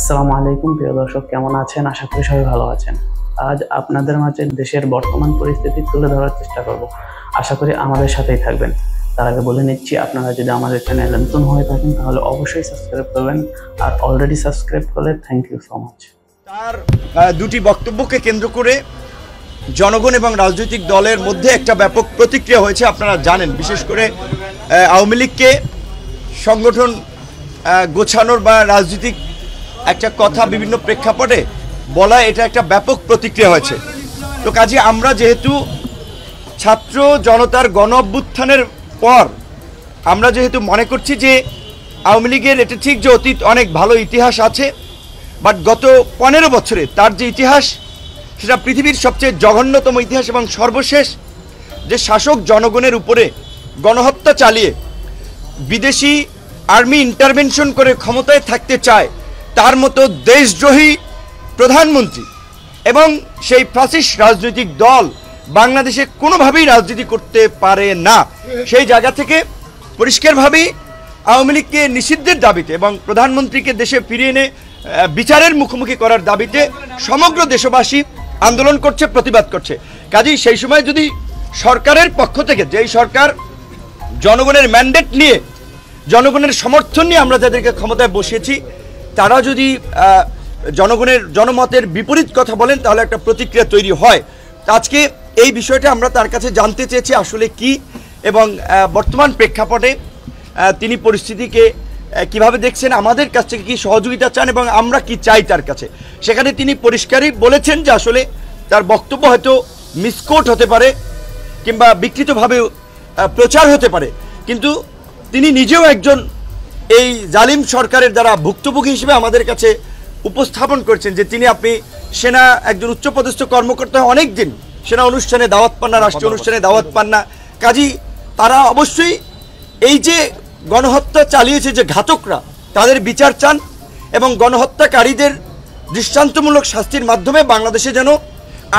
আসসালামু আলাইকুম প্রিয় দর্শক, কেমন আছেন? আশা করি সবাই ভালো আছেন। আজ আপনাদের মাঝে দেশের বর্তমান পরিস্থিতি তুলে ধরার চেষ্টা করব। আশা করি আমাদের সাথেই থাকবেন। তার আগে বলে নিচ্ছি, আপনারা যদি আমাদের চ্যানেলে নতুন হয়ে থাকেন তাহলে অবশ্যই সাবস্ক্রাইব করবেন, আর অলরেডি সাবস্ক্রাইব করলে থ্যাংক ইউ সো মাচ। তার দুটি বক্তব্যকে কেন্দ্র করে জনগণ এবং রাজনৈতিক দলের মধ্যে একটা ব্যাপক প্রতিক্রিয়া হয়েছে। আপনারা জানেন, বিশেষ করে আওয়ামী লীগকে সংগঠন গোছানোর বা রাজনৈতিক একটা কথা বিভিন্ন প্রেক্ষাপটে বলা, এটা একটা ব্যাপক প্রতিক্রিয়া হয়েছে। তো কাজে আমরা যেহেতু ছাত্র জনতার গণ অভ্যুত্থানের পর আমরা যেহেতু মনে করছি যে আওয়ামী লীগের এটা ঠিক যে অতীত অনেক ভালো ইতিহাস আছে, বাট গত 15 বছরে তার যে ইতিহাস সেটা পৃথিবীর সবচেয়ে জঘন্যতম ইতিহাস, এবং সর্বশেষ যে শাসক জনগণের উপরে গণহত্যা চালিয়ে বিদেশি আর্মি ইন্টারভেনশন করে ক্ষমতায় থাকতে চায়, তার মতো দেশদ্রোহী প্রধানমন্ত্রী এবং সেই ফ্যাসিস্ট রাজনৈতিক দল বাংলাদেশে কোনোভাবেই রাজনীতি করতে পারে না। সেই জায়গা থেকে পরিষ্কারভাবেই আওয়ামী লীগকে নিষিদ্ধের দাবিতে এবং প্রধানমন্ত্রীকে দেশে ফিরিয়ে এনে বিচারের মুখোমুখি করার দাবিতে সমগ্র দেশবাসী আন্দোলন করছে, প্রতিবাদ করছে। কাজেই সেই সময় যদি সরকারের পক্ষ থেকে, যেই সরকার জনগণের ম্যান্ডেট নিয়ে, জনগণের সমর্থন নিয়ে আমরা যাদেরকে ক্ষমতায় বসিয়েছি, তারা যদি জনমতের বিপরীত কথা বলেন তাহলে একটা প্রতিক্রিয়া তৈরি হয়। আজকে এই বিষয়টা আমরা তার কাছে জানতে চেয়েছি আসলে কি, এবং বর্তমান প্রেক্ষাপটে তিনি পরিস্থিতিকে কিভাবে দেখছেন, আমাদের কাছ থেকে কি সহযোগিতা চান এবং আমরা কি চাই তার কাছে। সেখানে তিনি পরিষ্কারই বলেছেন যে আসলে তার বক্তব্য হয়তো মিসকোট হতে পারে কিংবা বিকৃতভাবে প্রচার হতে পারে, কিন্তু তিনি নিজেও একজন এই জালিম সরকারের দ্বারা ভুক্তভোগী হিসেবে আমাদের কাছে উপস্থাপন করছেন যে আপনি সেনা একজন উচ্চপদস্থ কর্মকর্তা, অনেক দিন সেনা অনুষ্ঠানে দাওয়াত পান না, রাষ্ট্রীয় অনুষ্ঠানে দাওয়াত পান না। কাজী তারা অবশ্যই এই যে গণহত্যা চালিয়েছে যে ঘাতকরা, তাদের বিচার চান এবং গণহত্যাকারীদের দৃষ্টান্তমূলক শাস্তির মাধ্যমে বাংলাদেশে যেন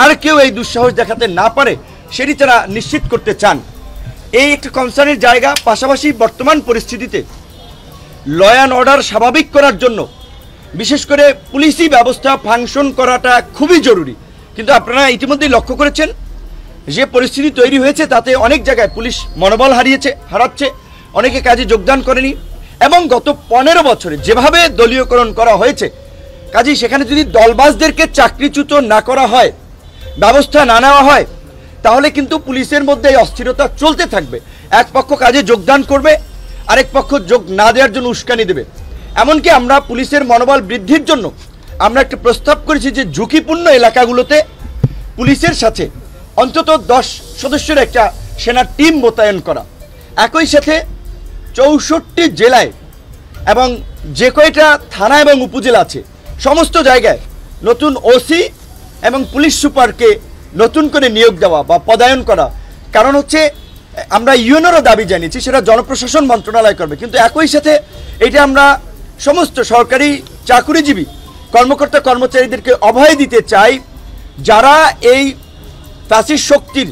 আর কেউ এই দুঃসাহস দেখাতে না পারে সেটি তারা নিশ্চিত করতে চান। এই একটা কনসার্নের জায়গা। পাশাপাশি বর্তমান পরিস্থিতিতে ল অ্যান্ড অর্ডার স্বাভাবিক করার জন্য বিশেষ করে পুলিশি ব্যবস্থা ফাংশন করাটা খুবই জরুরি। কিন্তু আপনারা ইতিমধ্যেই লক্ষ্য করেছেন যে পরিস্থিতি তৈরি হয়েছে, তাতে অনেক জায়গায় পুলিশ মনোবল হারাচ্ছে, অনেকে কাজে যোগদান করেনি, এবং গত 15 বছরে যেভাবে দলীয়করণ করা হয়েছে, কাজেই সেখানে যদি দলবাজদেরকে চাকরিচ্যুত না করা হয়, ব্যবস্থা না নেওয়া হয়, তাহলে কিন্তু পুলিশের মধ্যে এই অস্থিরতা চলতে থাকবে। এক পক্ষ কাজে যোগদান করবে, আরেক পক্ষ যোগ না দেওয়ার জন্য উস্কানি দেবে। এমনকি আমরা পুলিশের মনোবল বৃদ্ধির জন্য আমরা একটা প্রস্তাব করেছি যে ঝুঁকিপূর্ণ এলাকাগুলোতে পুলিশের সাথে অন্তত 10 সদস্যের একটা সেনা টিম মোতায়েন করা, একই সাথে 64 জেলায় এবং যে কয়টা থানা এবং উপজেলা আছে সমস্ত জায়গায় নতুন ওসি এবং পুলিশ সুপারকে নতুন করে নিয়োগ দেওয়া বা পদায়ন করা। কারণ হচ্ছে আমরা ইউএনওরও দাবি জানিয়েছি, সেটা জনপ্রশাসন মন্ত্রণালয় করবে, কিন্তু একই সাথে এটা আমরা সমস্ত সরকারি চাকুরিজীবী কর্মকর্তা কর্মচারীদেরকে অভয় দিতে চাই, যারা এই ফ্যাসিস্ট শক্তির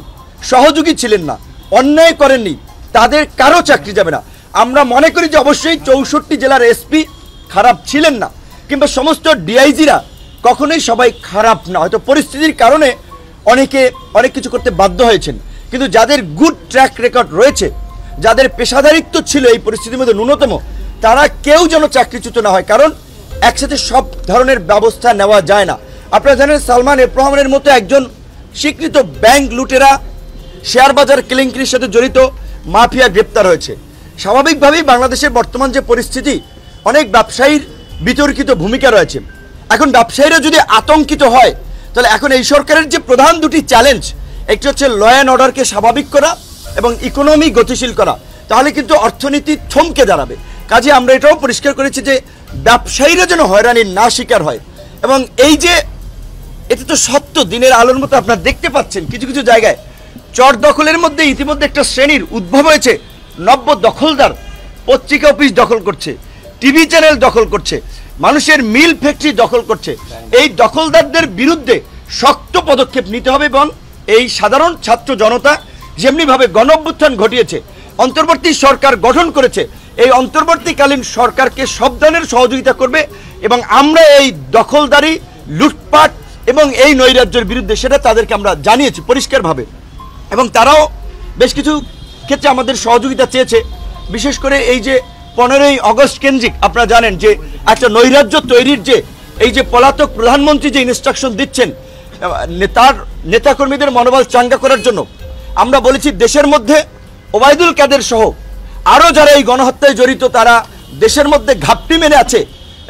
সহযোগী ছিলেন না, অন্যায় করেননি, তাদের কারো চাকরি যাবে না। আমরা মনে করি যে অবশ্যই 64 জেলার এসপি খারাপ ছিলেন না, কিংবা সমস্ত ডিআইজিরা কখনোই সবাই খারাপ না, হয়তো পরিস্থিতির কারণে অনেকে অনেক কিছু করতে বাধ্য হয়েছেন, কিন্তু যাদের গুড ট্র্যাক রেকর্ড রয়েছে, যাদের পেশাদারিত্ব ছিল এই পরিস্থিতির মধ্যে ন্যূনতম, তারা কেউ যেন চাকরিচ্যুত না হয়। কারণ একসাথে সব ধরনের ব্যবস্থা নেওয়া যায় না। আপনারা জানেন সালমান এফ রহমানের মতো একজন স্বীকৃত ব্যাংক লুটেরা, শেয়ার বাজার কেলেঙ্কারির সাথে জড়িত মাফিয়া গ্রেপ্তার হয়েছে। স্বাভাবিকভাবেই বাংলাদেশের বর্তমান যে পরিস্থিতি, অনেক ব্যবসায়ীর বিতর্কিত ভূমিকা রয়েছে। এখন ব্যবসায়ীরা যদি আতঙ্কিত হয়, তাহলে এখন এই সরকারের যে প্রধান দুটি চ্যালেঞ্জ, একটি হচ্ছে ল অ্যান্ড অর্ডারকে স্বাভাবিক করা এবং ইকোনমি গতিশীল করা, তাহলে কিন্তু অর্থনীতি থমকে দাঁড়াবে। কাজে আমরা এটাও পরিষ্কার করেছি যে ব্যবসায়ীরা যেন হয়রানির না শিকার হয়। এবং এই যে এটা তো সত্য, দিনের আলোর মতো আপনারা দেখতে পাচ্ছেন কিছু কিছু জায়গায় চর দখলের মধ্যে ইতিমধ্যে একটা শ্রেণীর উদ্ভব হয়েছে, নব্য দখলদার, পত্রিকা অফিস দখল করছে, টিভি চ্যানেল দখল করছে, মানুষের মিল ফ্যাক্টরি দখল করছে। এই দখলদারদের বিরুদ্ধে শক্ত পদক্ষেপ নিতে হবে, এবং এই সাধারণ ছাত্র জনতা যেমনিভাবে গণ অভ্যুত্থান ঘটিয়েছে, অন্তর্বর্তী সরকার গঠন করেছে, এই অন্তর্বর্তীকালীন সরকারকে সব ধরনের সহযোগিতা করবে এবং আমরা এই দখলদারি, লুটপাট এবং এই নৈরাজ্যের বিরুদ্ধে সেটা তাদেরকে আমরা জানিয়েছি পরিষ্কারভাবে, এবং তারাও বেশ কিছু ক্ষেত্রে আমাদের সহযোগিতা চেয়েছে। বিশেষ করে এই যে 15ই আগস্ট কেন্দ্রিক আপনারা জানেন যে একটা নৈরাজ্য তৈরির যে এই যে পলাতক প্রধানমন্ত্রী যে ইনস্ট্রাকশন দিচ্ছেন তার নেতাকর্মীদের মনোবল চাঙ্গা করার জন্য আমরা বলেছি দেশের মধ্যে ওবায়দুল কাদের সহ আরও যারা এই গণহত্যায় জড়িত তারা দেশের মধ্যে ঘাপটি মেনে আছে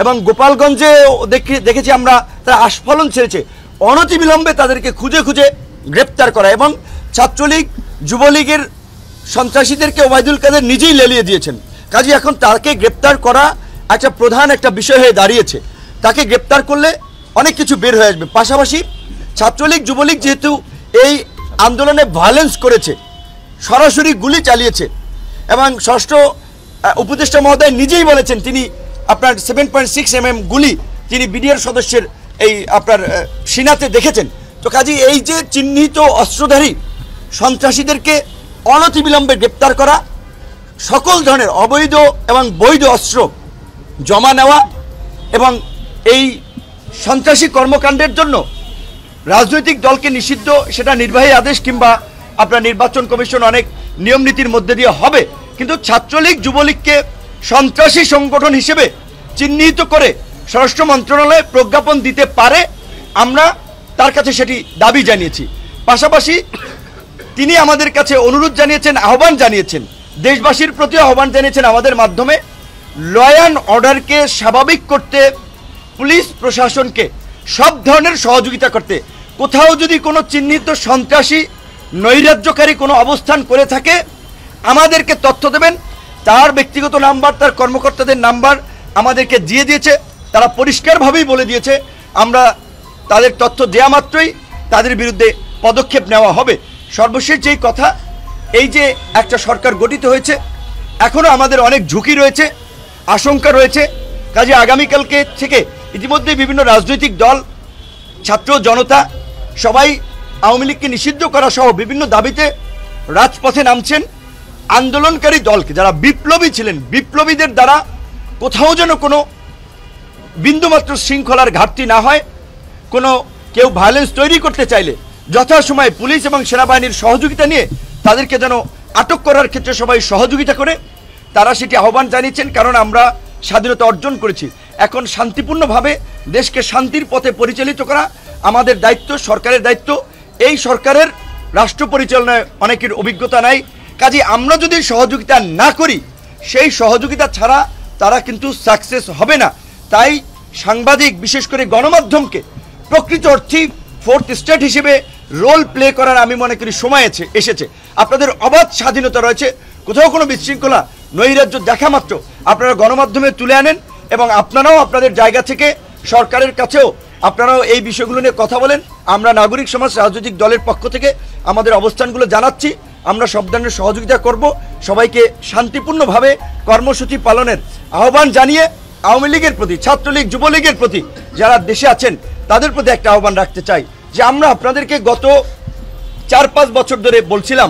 এবং গোপালগঞ্জে দেখেছি আমরা তারা আস্ফালন ছেড়েছে, অনতিবিলম্বে তাদেরকে খুঁজে খুঁজে গ্রেপ্তার করা। এবং ছাত্রলীগ যুবলীগের সন্ত্রাসীদেরকে ওবায়দুল কাদের নিজেই লেলিয়ে দিয়েছেন, কাজে এখন তাকে গ্রেপ্তার করা একটা প্রধান একটা বিষয় হয়ে দাঁড়িয়েছে। তাকে গ্রেপ্তার করলে অনেক কিছু বের হয়ে আসবে। পাশাপাশি ছাত্রলীগ যুবলীগ যেহেতু এই আন্দোলনে ভায়োলেন্স করেছে, সরাসরি গুলি চালিয়েছে এবং ষষ্ঠ উপদেষ্টা মহোদয় নিজেই বলেছেন তিনি আপনার 7.6 mm গুলি তিনি বিডিআর সদস্যের এই আপনার সিনাতে দেখেছেন। তো কাজে এই যে চিহ্নিত অস্ত্রধারী সন্ত্রাসীদেরকে অনতিবিলম্বে গ্রেপ্তার করা, সকল ধরনের অবৈধ এবং বৈধ অস্ত্র জমা নেওয়া এবং এই সন্ত্রাসী কর্মকাণ্ডের জন্য রাজনৈতিক দলকে নিষিদ্ধ, সেটা নির্বাহী আদেশ কিংবা আপনার নির্বাচন কমিশন অনেক নিয়ম নীতির মধ্যে দিয়ে হবে, কিন্তু ছাত্রলীগ যুবলীগকে সন্ত্রাসী সংগঠন হিসেবে চিহ্নিত করে স্বরাষ্ট্র মন্ত্রণালয়ে প্রজ্ঞাপন দিতে পারে, আমরা তার কাছে সেটি দাবি জানিয়েছি। পাশাপাশি তিনি আমাদের কাছে অনুরোধ জানিয়েছেন, আহ্বান জানিয়েছেন, দেশবাসীর প্রতি আহ্বান জানিয়েছেন আমাদের মাধ্যমে ল অ্যান্ড অর্ডারকে স্বাভাবিক করতে পুলিশ প্রশাসনকে সব ধরনের সহযোগিতা করতে। কোথাও যদি কোনো চিহ্নিত সন্ত্রাসী নৈরাজ্যকারী কোনো অবস্থান করে থাকে আমাদেরকে তথ্য দেবেন, তার ব্যক্তিগত নাম্বার, তার কর্মকর্তাদের নাম্বার আমাদেরকে দিয়ে দিয়েছে, তারা পরিষ্কারভাবেই বলে দিয়েছে আমরা তাদের তথ্য দেওয়া মাত্রই তাদের বিরুদ্ধে পদক্ষেপ নেওয়া হবে। সর্বশেষ যেই কথা, এই যে একটা সরকার গঠিত হয়েছে, এখনও আমাদের অনেক ঝুঁকি রয়েছে, আশঙ্কা রয়েছে, কাজে আগামীকালকে থেকে ইতিমধ্যে বিভিন্ন রাজনৈতিক দল, ছাত্র জনতা সবাই আওয়ামী লীগকে নিষিদ্ধ করা সহ বিভিন্ন দাবিতে রাজপথে নামছেন। আন্দোলনকারী দলকে যারা বিপ্লবী ছিলেন, বিপ্লবীদের দ্বারা কোথাও যেন কোনো বিন্দুমাত্র শৃঙ্খলার ঘাটতি না হয়, কোনো কেউ ভায়োলেন্স তৈরি করতে চাইলে যথাসময়ে পুলিশ এবং সেনাবাহিনীর সহযোগিতা নিয়ে তাদেরকে যেন আটক করার ক্ষেত্রে সবাই সহযোগিতা করে, তারা সেটি আহ্বান জানিয়েছেন। কারণ আমরা স্বাধীনতা অর্জন করেছি, এখন শান্তিপূর্ণভাবে দেশকে শান্তির পথে পরিচালিত করা আমাদের দায়িত্ব, সরকারের দায়িত্ব। এই সরকারের রাষ্ট্র পরিচালনায় অনেকের অভিজ্ঞতা নাই, কাজে আমরা যদি সহযোগিতা না করি সেই সহযোগিতা ছাড়া তারা কিন্তু সাকসেস হবে না। তাই সাংবাদিক, বিশেষ করে গণমাধ্যমকে প্রকৃত অর্থে ফোর্থ স্টেট হিসেবে রোল প্লে করার আমি মনে করি সময় এসেছে। আপনাদের অবাধ স্বাধীনতা রয়েছে, কোথাও কোনো বিশৃঙ্খলা নৈরাজ্য দেখা মাত্র আপনারা গণমাধ্যমে তুলে আনেন এবং আপনারাও আপনাদের জায়গা থেকে সরকারের কাছেও আপনারাও এই বিষয়গুলো নিয়ে কথা বলেন। আমরা নাগরিক সমাজ, রাজনৈতিক দলের পক্ষ থেকে আমাদের অবস্থানগুলো জানাচ্ছি, আমরা সব ধরনের সহযোগিতা করব। সবাইকে শান্তিপূর্ণভাবে কর্মসূচি পালনের আহ্বান জানিয়ে আওয়ামী লীগের প্রতি, ছাত্রলীগ যুবলীগের প্রতি যারা দেশে আছেন তাদের প্রতি একটা আহ্বান রাখতে চাই যে আমরা আপনাদেরকে গত 4-5 বছর ধরে বলছিলাম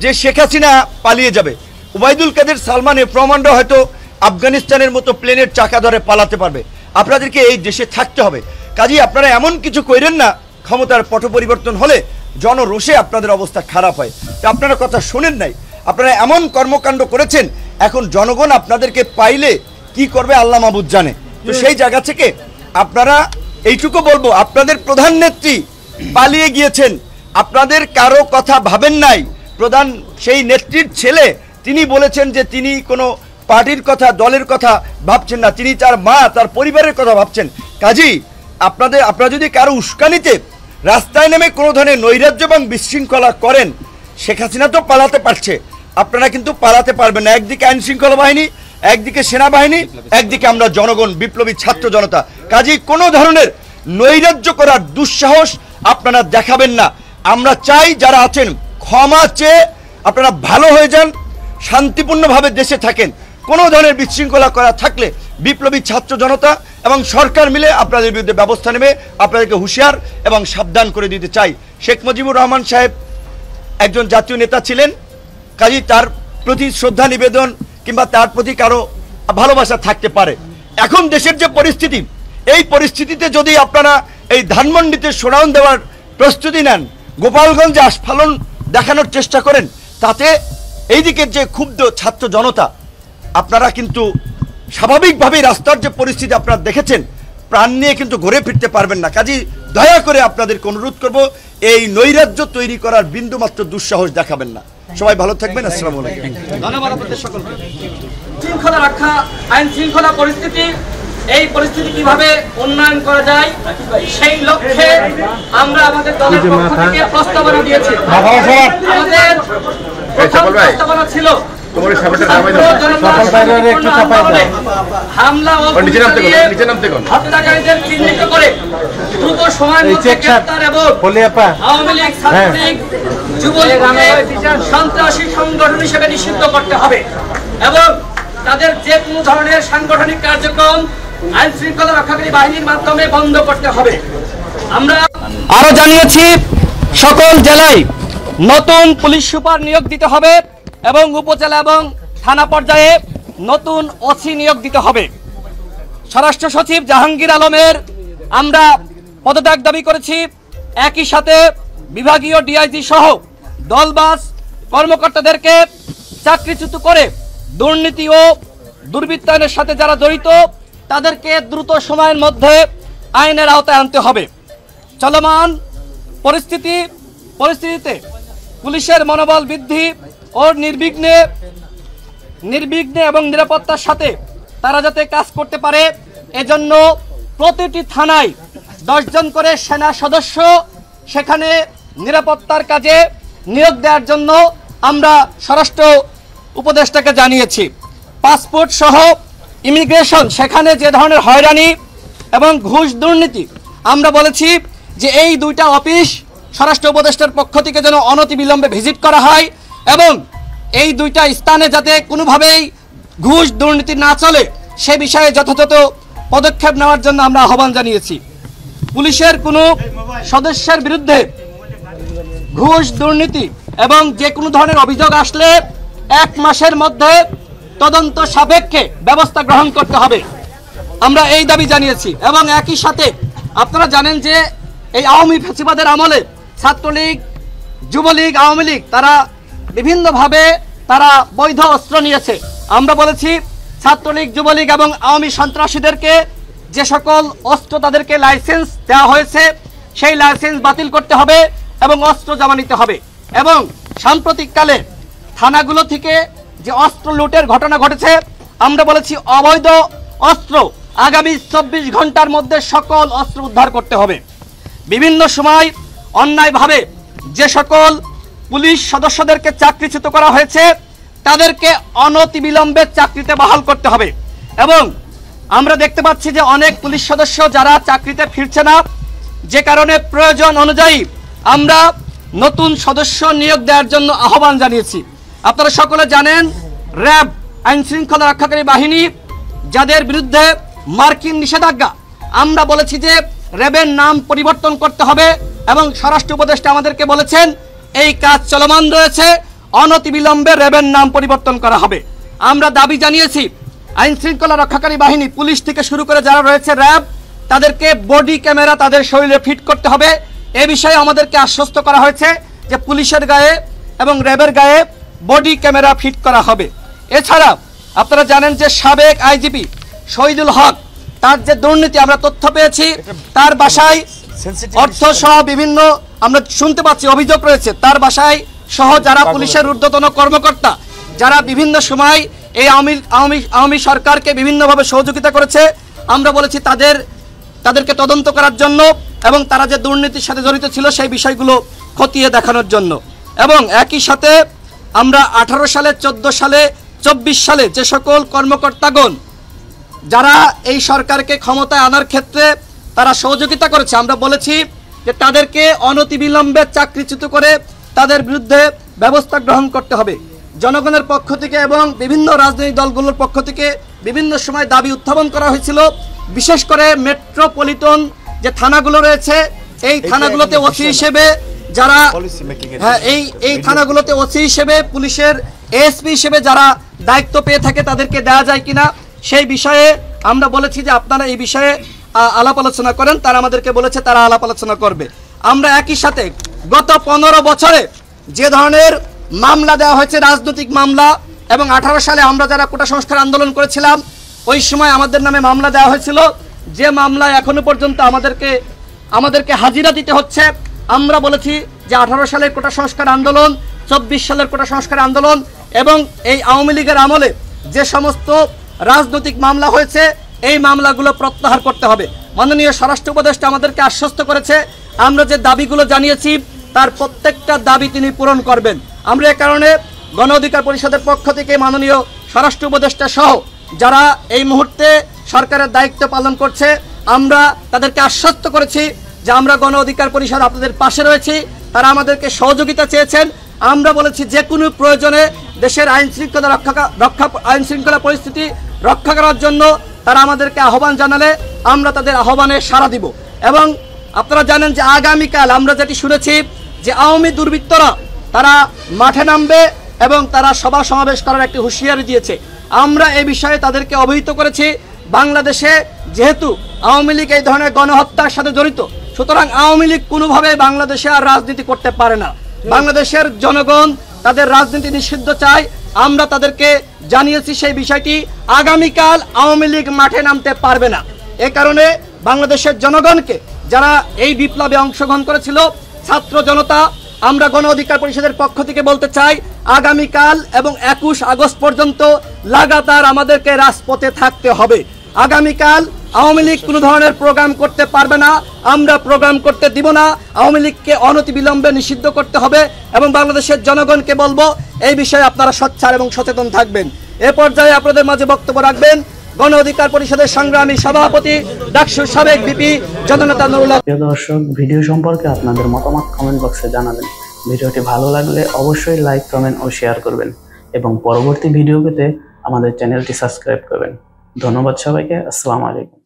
যে শেখ হাসিনা পালিয়ে যাবে, ওবায়দুল কাদের, সালমান এফ রহমানরা হয়তো আফগানিস্তানের মতো প্লেনের চাকা ধরে পালাতে পারবে, আপনাদেরকে এই দেশে থাকতে হবে। কাজেই আপনারা এমন কিছু করেন না ক্ষমতার পট পরিবর্তন হলে জনরোষে আপনাদের অবস্থা খারাপ হয়। তা আপনারা কথা শোনেন নাই, আপনারা এমন কর্মকাণ্ড করেছেন, এখন জনগণ আপনাদেরকে পাইলে কি করবে আল্লাহ মাহবুদ জানে। তো সেই জায়গা থেকে আপনারা এইটুকু বলবো, আপনাদের প্রধান নেত্রী পালিয়ে গিয়েছেন, আপনাদের কারো কথা ভাবেন নাই। প্রধান সেই নেত্রীর ছেলে তিনি বলেছেন যে তিনি কোনো পার্টির কথা, দলের কথা ভাবছেন না, তিনি তার মা, তার পরিবারের কথা ভাবছেন। কাজেই আপনারা যদি কারো উস্কানিতে রাস্তায় নেমে কোনো ধরনের নৈরাজ্য এবং বিশৃঙ্খলা করেন, শেখ হাসিনা তো পালাতে পারছে, আপনারা কিন্তু পালাতে পারবেন না। একদিকে আইন শৃঙ্খলা বাহিনী, একদিকে সেনাবাহিনী, একদিকে আমরা জনগণ, বিপ্লবী ছাত্র জনতা। কাজেই কোনো ধরনের নৈরাজ্য করার দুঃসাহস আপনারা দেখাবেন না। আমরা চাই যারা আছেন ক্ষমা চেয়ে আপনারা ভালো হয়ে যান, শান্তিপূর্ণভাবে দেশে থাকেন। কোনো ধরনের বিশৃঙ্খলা করা থাকলে বিপ্লবী ছাত্র জনতা এবং সরকার মিলে আপনাদের বিরুদ্ধে ব্যবস্থা নেবে, আপনাদেরকে হুঁশিয়ার এবং সাবধান করে দিতে চাই। শেখ মুজিবুর রহমান সাহেব একজন জাতীয় নেতা ছিলেন, কাজেই তার প্রতি শ্রদ্ধা নিবেদন কিংবা তার প্রতি কারো ভালোবাসা থাকতে পারে। এখন দেশের যে পরিস্থিতি, এই পরিস্থিতিতে যদি আপনারা এই ধানমন্ডিতে শোডাউন দেওয়ার প্রস্তুতি নেন, গোপালগঞ্জে আস্ফালন দেখানোর চেষ্টা করেন, তাতে এই দিকের যে ক্ষুব্ধ ছাত্র জনতা, আপনারা কিন্তু স্বাভাবিকভাবেই রাস্তার যে পরিস্থিতি আপনারা দেখেছেন, প্রাণ নিয়ে কিন্তু ঘুরে ফিরতে পারবেন না। কাজেই দয়া করে আপনাদেরকে অনুরোধ করব, এই নৈরাজ্য তৈরি করার বিন্দুমাত্র দুঃসাহস দেখাবেন না। সবাই ভালো থাকবেন। আসসালামু আলাইকুম। ধন্যবাদ আপনাদের সকলকে। শৃঙ্খলা রক্ষা, আইন শৃঙ্খলা পরিস্থিতি, এই পরিস্থিতি কিভাবে উন্নয়ন করা যায় সেই লক্ষ্যে আমরা আমাদের দলের পক্ষ থেকে প্রস্তাবনা দিয়েছি। আমাদের প্রথম প্রস্তাবনা ছিল হামলা ও হত্যাকারীদের চিহ্নিত করে দ্রুত সময়ের মধ্যে গ্রেফতার এবং আওয়ামী লীগ, ছাত্রলীগ, যুবলীগকে সন্ত্রাসী সংগঠন হিসেবে নিষিদ্ধ করতে হবে এবং তাদের যে কোনো ধরনের সাংগঠনিক কার্যক্রম আইন শৃঙ্খলা রক্ষাকারী বাহিনীর মাধ্যমে বন্ধ করতে হবে। আমরা আরো জানিয়েছি সকল জেলায় নতুন পুলিশ সুপার নিয়োগ দিতে হবে এবং উপজেলা এবং থানা পর্যায়ে নতুন ওসি নিয়োগ দিতে হবে। স্বরাষ্ট্র সচিব জাহাঙ্গীর আলমের আমরা পদত্যাগ দাবি করেছি। একই সাথে বিভাগীয় ডিআইজি সহ দলবাস কর্মকর্তাদেরকে চাকরিচ্যুত করে দুর্নীতি ও দুর্বৃত্তায়নের সাথে যারা জড়িত তাদেরকে দ্রুত সময়ের মধ্যে আইনের আওতায় আনতে হবে। চলমান পরিস্থিতিতে পুলিশের মনোবল বৃদ্ধি ও নির্বিঘ্নে এবং নিরাপত্তার সাথে তারা যাতে কাজ করতে পারে, এজন্য প্রতিটি থানায় 10 জন করে সেনা সদস্য সেখানে নিরাপত্তার কাজে নিয়োগ দেওয়ার জন্য আমরা স্বরাষ্ট্র উপদেষ্টাকে জানিয়েছি। পাসপোর্ট সহ ইমিগ্রেশন, সেখানে যে ধরনের হয়রানি এবং ঘুষ দুর্নীতি, আমরা বলেছি যে এই দুইটা অফিস স্বরাষ্ট্র উপদেষ্টার পক্ষ থেকে যেন অনতিবিলম্বে ভিজিট করা হয় এবং এই দুইটা স্থানে যাতে কোনোভাবেই ঘুষ দুর্নীতি না চলে সে বিষয়ে যথাযথ পদক্ষেপ নেওয়ার জন্য আমরা আহ্বান জানিয়েছি। পুলিশের কোনো সদস্যের বিরুদ্ধে ঘুষ দুর্নীতি এবং যে কোনো ধরনের অভিযোগ আসলে 1 মাসের মধ্যে তদন্ত সাপেক্ষে ব্যবস্থা গ্রহণ করতে হবে, আমরা এই দাবি জানিয়েছি। এবং একই সাথে আপনারা জানেন যে এই আওয়ামী ফ্যাসিবাদের আমলে ছাত্রলীগ, যুবলীগ, আওয়ামী লীগ তারা বিভিন্নভাবে তারা বৈধ অস্ত্র নিয়েছে। আমরা বলেছি ছাত্রলীগ, যুবলীগ এবং আওয়ামী সন্ত্রাসীদেরকে যে সকল অস্ত্র তাদেরকে লাইসেন্স দেওয়া হয়েছে সেই লাইসেন্স বাতিল করতে হবে এবং অস্ত্র জমা নিতে হবে। এবং সাম্প্রতিককালে থানাগুলো থেকে যে অস্ত্র লুটের ঘটনা ঘটেছে, আমরা বলেছি অবৈধ অস্ত্র আগামী 24 ঘন্টার মধ্যে সকল অস্ত্র উদ্ধার করতে হবে। বিভিন্ন সময় অন্যায়ভাবে যে সকল পুলিশ সদস্যদেরকে চাকরিচ্যুত করা হয়েছে তাদেরকে অনতিবিলম্বে চাকরিতে বহাল করতে হবে। এবং আমরা দেখতে পাচ্ছি যে অনেক পুলিশ সদস্য যারা চাকরিতে ফিরছে না, যে কারণে প্রয়োজন অনুযায়ী আমরা নতুন সদস্য নিয়োগ দেওয়ার জন্য আহ্বান জানিয়েছি। আপনারা সকলে জানেন র্যাব, আইন শৃঙ্খলা রক্ষাকারী বাহিনী, যাদের বিরুদ্ধে মার্কিন নিষেধাজ্ঞা, আমরা বলেছি যে র্যাবের নাম পরিবর্তন করতে হবে এবং স্বরাষ্ট্র উপদেষ্টা আমাদেরকে বলেছেন এই কাজ চলমান রয়েছে, অনতিবিলম্বে র্যাবের নাম পরিবর্তন করা হবে। আমরা দাবি জানিয়েছি আইন শৃঙ্খলা রক্ষাকারী বাহিনী, পুলিশ থেকে শুরু করে যারা রয়েছে র্যাব, তাদেরকে বডি ক্যামেরা তাদের শরীরে ফিট করতে হবে। এ বিষয়ে আমাদেরকে আশ্বস্ত করা হয়েছে যে পুলিশের গায়ে এবং র্যাবের গায়ে বডি ক্যামেরা ফিট করা হবে। এছাড়া আপনারা জানেন যে সাবেক আইজিপি শহীদুল হক, তার যে দুর্নীতি আমরা তথ্য পেয়েছি, তার বাসায় অর্থ সহ বিভিন্ন আমরা শুনতে পাচ্ছি অভিযোগ রয়েছে, তার বাসায় সহ যারা পুলিশের ঊর্ধ্বতন কর্মকর্তা যারা বিভিন্ন সময় এই আওয়ামী সরকারকে বিভিন্নভাবে সহযোগিতা করেছে, আমরা বলেছি তাদেরকে তদন্ত করার জন্য এবং তারা যে দুর্নীতির সাথে জড়িত ছিল সেই বিষয়গুলো খতিয়ে দেখানোর জন্য। এবং একই সাথে আমরা 18 সালে, 14 সালে, 24 সালে যে সকল কর্মকর্তাগণ যারা এই সরকারকে ক্ষমতায় আনার ক্ষেত্রে তারা সহযোগিতা করেছে, আমরা বলেছি যে তাদেরকে অনতিবিলম্বে চাকরিচ্যুত করে তাদের বিরুদ্ধে ব্যবস্থা গ্রহণ করতে হবে। জনগণের পক্ষ থেকে এবং বিভিন্ন রাজনৈতিক দলগুলোর পক্ষ থেকে বিভিন্ন সময় দাবি উত্থাপন করা হয়েছিল, বিশেষ করে মেট্রোপলিটন যে থানাগুলো রয়েছে এই থানাগুলোতে ওসি হিসেবে যারা এই থানাগুলোতে ওসি হিসেবে, পুলিশের এএসপি হিসেবে যারা দায়িত্ব পেয়ে থাকে তাদেরকে দেওয়া যায় কিনা সেই বিষয়ে আমরা বলেছি যে আপনারা এই বিষয়ে আলাপ আলোচনা করেন। তারা আমাদেরকে বলেছে তারা আলাপ আলোচনা করবে। আমরা একই সাথে গত 15 বছরে যে ধরনের মামলা দেওয়া হয়েছে, রাজনৈতিক মামলা, এবং 18 সালে আমরা যারা কোটা সংস্কার আন্দোলন করেছিলাম ওই সময় আমাদের নামে মামলা দেওয়া হয়েছিল, যে মামলায় এখনো পর্যন্ত আমাদেরকে হাজিরা দিতে হচ্ছে। আমরা বলেছি যে 18 সালের কোটা সংস্কার আন্দোলন, 24 সালের কোটা সংস্কার আন্দোলন এবং এই আওয়ামী লীগের আমলে যে সমস্ত রাজনৈতিক মামলা হয়েছে এই মামলাগুলো প্রত্যাহার করতে হবে। মাননীয় স্বরাষ্ট্র উপদেষ্টা আমাদেরকে আশ্বস্ত করেছে আমরা যে দাবিগুলো জানিয়েছি তার প্রত্যেকটা দাবি তিনি পূরণ করবেন। আমরা এ কারণে গণ অধিকার পরিষদের পক্ষ থেকে মাননীয় স্বরাষ্ট্র উপদেষ্টা সহ যারা এই মুহূর্তে সরকারের দায়িত্ব পালন করছে আমরা তাদেরকে আশ্বস্ত করেছি যে আমরা গণ অধিকার পরিষদ আপনাদের পাশে রয়েছি। তারা আমাদেরকে সহযোগিতা চেয়েছেন। আমরা বলেছি যে কোনো প্রয়োজনে দেশের আইন শৃঙ্খলা পরিস্থিতি রক্ষা করার জন্য তারা আমাদেরকে আহ্বান জানালে আমরা তাদের আহ্বানে সাড়া দিব। এবং আপনারা জানেন যে আগামীকাল আমরা যেটি শুনেছি যে আওয়ামী দুর্বৃত্তরা তারা মাঠে নামবে এবং তারা সভা সমাবেশ করার একটি হুঁশিয়ারি দিয়েছে। আমরা এই বিষয়ে তাদেরকে অবহিত করেছি বাংলাদেশে যেহেতু আওয়ামী লীগ এই ধরনের গণহত্যার সাথে জড়িত, সুতরাং আওয়ামী লীগ কোনোভাবে বাংলাদেশে আর রাজনীতি করতে পারে না। বাংলাদেশের জনগণ তাদের রাজনীতি নিষিদ্ধ চায়। আমরা তাদেরকে জানিয়েছি সেই বিষয়টি, আগামীকাল আওয়ামী লীগ মাঠে নামতে পারবে না। এ কারণে বাংলাদেশের জনগণকে, যারা এই বিপ্লবে অংশগ্রহণ করেছিল, ছাত্র জনতা, আমরা গণ অধিকার পরিষদের পক্ষ থেকে বলতে চাই আগামীকাল এবং 21 আগস্ট পর্যন্ত লাগাতার আমাদেরকে রাজপথে থাকতে হবে। আগামীকাল আওয়ামী লীগ কোনো ধরনের প্রোগ্রাম করতে পারবে না, আমরা প্রোগ্রাম করতে দিব না। আওয়ামী লীগকে অনতিবিলম্বে নিষিদ্ধ করতে হবে এবং বাংলাদেশের জনগণকে বলবো এই বিষয়ে আপনারা সোচ্চার এবং সচেতন থাকবেন। এ পর্যায়ে আপনাদের মাঝে বক্তব্য রাখবেন গণ অধিকার পরিষদের সংগ্রামী সভাপতি ডাকসুর সাবেক ভিপি জননেতা নুরুল্লাহ। প্রিয় দর্শক, ভিডিও সম্পর্কে আপনাদের মতামত কমেন্ট বক্সে জানাবেন। ভিডিওটি ভালো লাগলে অবশ্যই লাইক, কমেন্ট ও শেয়ার করবেন এবং পরবর্তী ভিডিও পেতে আমাদের চ্যানেলটি সাবস্ক্রাইব করবেন। ধন্যবাদ সবাইকে। আসসালামু আলাইকুম।